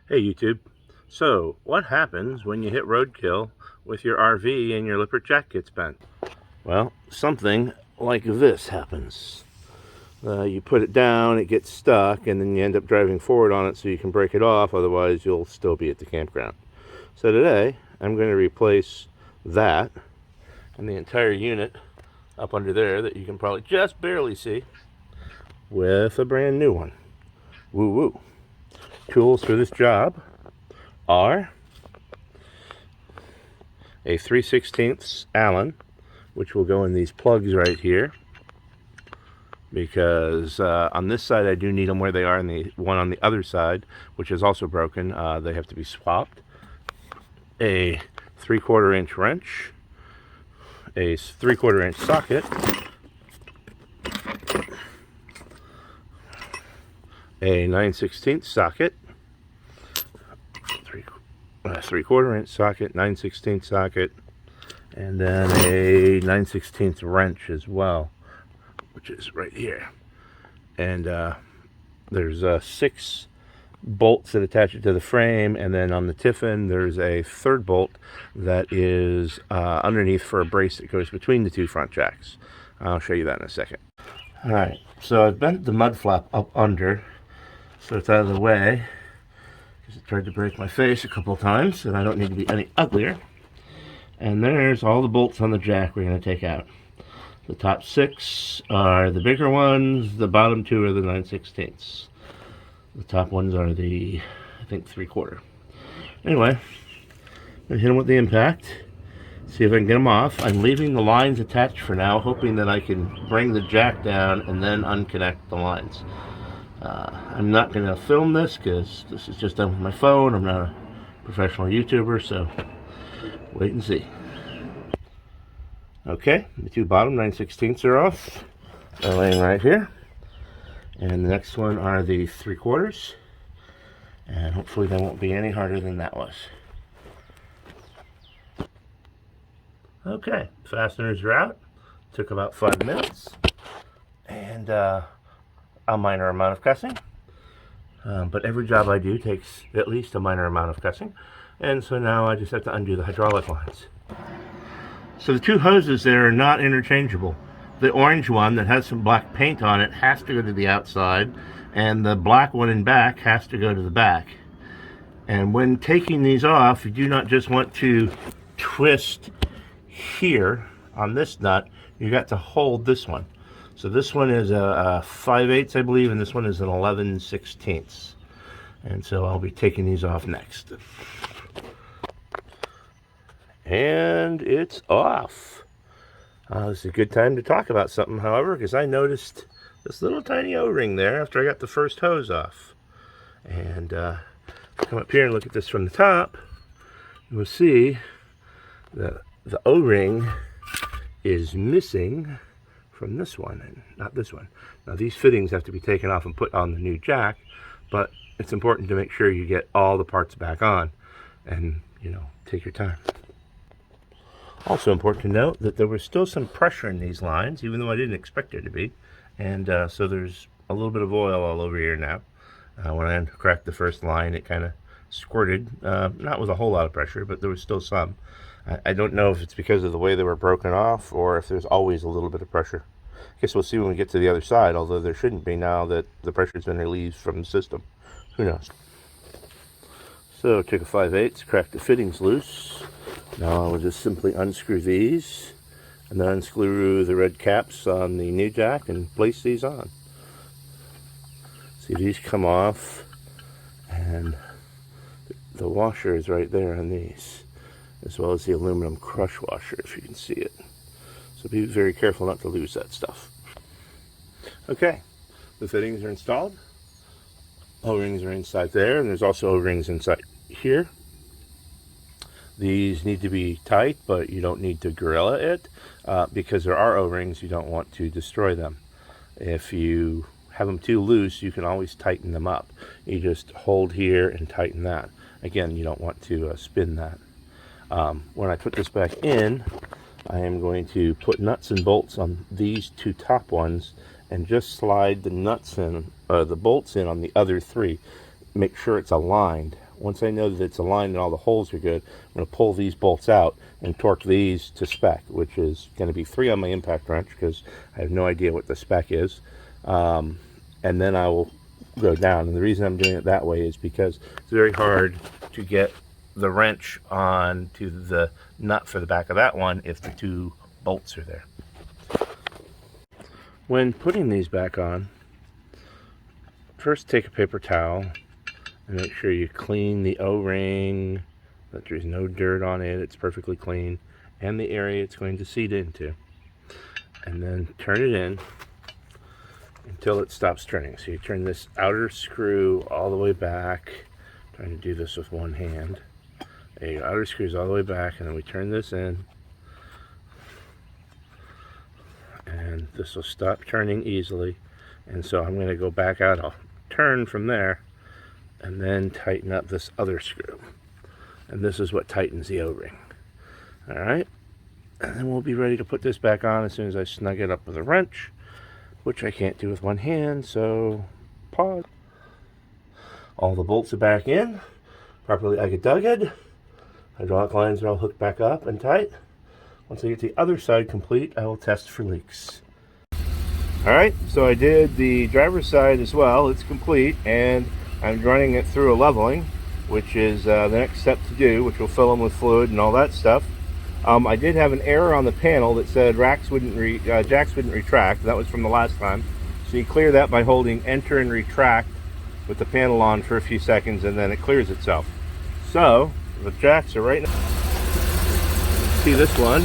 Hey YouTube. So, what happens when you hit roadkill with your RV and your Lippert jack gets bent? Well, something like this happens. You put it down, it gets stuck, and then you end up driving forward on it so you can break it off, otherwise you'll still be at the campground. So today, I'm going to replace that and the entire unit up under there that you can probably just barely see with a brand new one. Woo woo. Tools for this job are a 3/16 Allen, which will go in these plugs right here, because on this side I do need them where they are, and the one on the other side, which is also broken, they have to be swapped. A 3/4 inch wrench, a 3/4 inch socket, a 9/16 socket, 3/4 inch socket, 9/16 socket, and then a 9/16 wrench as well, which is right here. And there's 6 bolts that attach it to the frame, and then on the Tiffin there's a third bolt that is underneath for a brace that goes between the 2 front jacks. I'll show you that in a second. Alright, so I've bent the mud flap up under so it's out of the way, because it tried to break my face a couple times, and I don't need to be any uglier. And there's all the bolts on the jack we're going to take out. The top 6 are the bigger ones, the bottom 2 are the 9/16. The top ones are the, I think, 3/4. Anyway, I'm going to hit them with the impact, see if I can get them off. I'm leaving the lines attached for now, hoping that I can bring the jack down and then unconnect the lines. I'm not going to film this because this is just done with my phone. I'm not a professional YouTuber, so wait and see. Okay, the 2 bottom 9/16 are off. They're laying right here. And the next one are the 3/4, and hopefully they won't be any harder than that was. Okay, fasteners are out. Took about 5 minutes, and a minor amount of cussing. But every job I do takes at least a minor amount of cussing, and so now I just have to undo the hydraulic lines. So the 2 hoses there are not interchangeable. The orange one that has some black paint on it has to go to the outside, and the black one in back has to go to the back. And when taking these off, you do not just want to twist here on this nut, you got to hold this one. So this one is a 5/8, I believe, and this one is an 11/16. And so I'll be taking these off next. And it's off. This is a good time to talk about something, however, because I noticed this little tiny O-ring there after I got the first hose off. And come up here and look at this from the top, you'll see that the O-ring is missing from this one, and not this one. Now these fittings have to be taken off and put on the new jack, but it's important to make sure you get all the parts back on, and take your time. Also important to note that there was still some pressure in these lines, even though I didn't expect there to be, and so there's a little bit of oil all over here now. When I cracked the first line, it kind of squirted, not with a whole lot of pressure, but there was still some. I don't know if it's because of the way they were broken off, or if there's always a little bit of pressure. I guess we'll see when we get to the other side, although there shouldn't be now that the pressure's been relieved from the system. Who knows? So take a 5/8, crack the fittings loose. Now I'll just simply unscrew these, and then unscrew the red caps on the new jack and place these on. See, these come off, and the washer is right there on these, as well as the aluminum crush washer, if you can see it. So be very careful not to lose that stuff. Okay, the fittings are installed. O-rings are inside there, and there's also O-rings inside here. These need to be tight, but you don't need to gorilla it, because there are O-rings, you don't want to destroy them. If you have them too loose, you can always tighten them up. You just hold here and tighten that. Again, you don't want to spin that. When I put this back in, I am going to put nuts and bolts on these 2 top ones, and just slide the nuts in, the bolts in on the other 3. Make sure it's aligned. once I know that it's aligned and all the holes are good, I'm going to pull these bolts out and torque these to spec, which is going to be 3 on my impact wrench because I have no idea what the spec is. And then I will go down. And the reason I'm doing it that way is because it's very hard to get the wrench on to the nut for the back of that one if the 2 bolts are there. When putting these back on, first take a paper towel and make sure you clean the O-ring, that there's no dirt on it, it's perfectly clean, and the area it's going to seat into. And then turn it in until it stops turning. So you turn this outer screw all the way back. I'm trying to do this with one hand. There you go, outer screws all the way back, and then we turn this in. And this will stop turning easily. And so I'm going to go back out, I'll turn from there, and then tighten up this other screw. And this is what tightens the O-ring. Alright, and then we'll be ready to put this back on as soon as I snug it up with a wrench, which I can't do with one hand, so pause. All the bolts are back in, properly agad-dugged. Hydraulic lines are all hooked back up and tight. Once I get the other side complete, I will test for leaks. Alright, so I did the driver's side as well. It's complete, and I'm running it through a leveling, which is the next step to do, which will fill them with fluid and all that stuff. I did have an error on the panel that said jacks wouldn't retract. That was from the last time. So you clear that by holding enter and retract with the panel on for a few seconds, and then it clears itself. So the jacks are right now. See this one?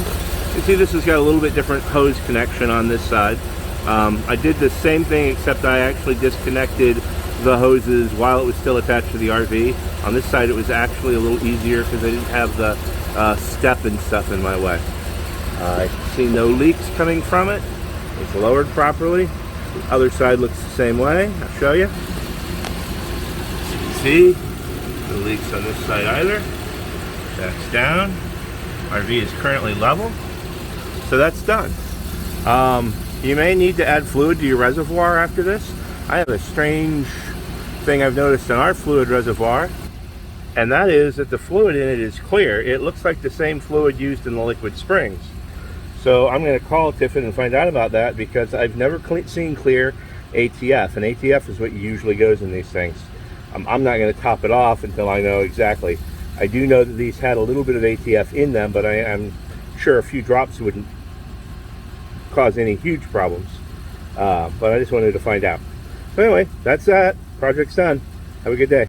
You see this has got a little bit different hose connection on this side. I did the same thing, except I actually disconnected the hoses while it was still attached to the RV. On this side it was actually a little easier because I didn't have the step and stuff in my way. I see no leaks coming from it. It's lowered properly. The other side looks the same way. I'll show you. As you can see, no leaks on this side either. Back's down. RV is currently level. So that's done. You may need to add fluid to your reservoir after this. I have a strange thing I've noticed in our fluid reservoir, and that is that the fluid in it is clear. It looks like the same fluid used in the liquid springs. So I'm going to call Tiffin and find out about that, because I've never seen clear ATF, and ATF is what usually goes in these things. I'm not going to top it off until I know exactly. I do know that these had a little bit of ATF in them, but I'm sure a few drops wouldn't cause any huge problems. But I just wanted to find out. So anyway, that's that. Project's done. Have a good day.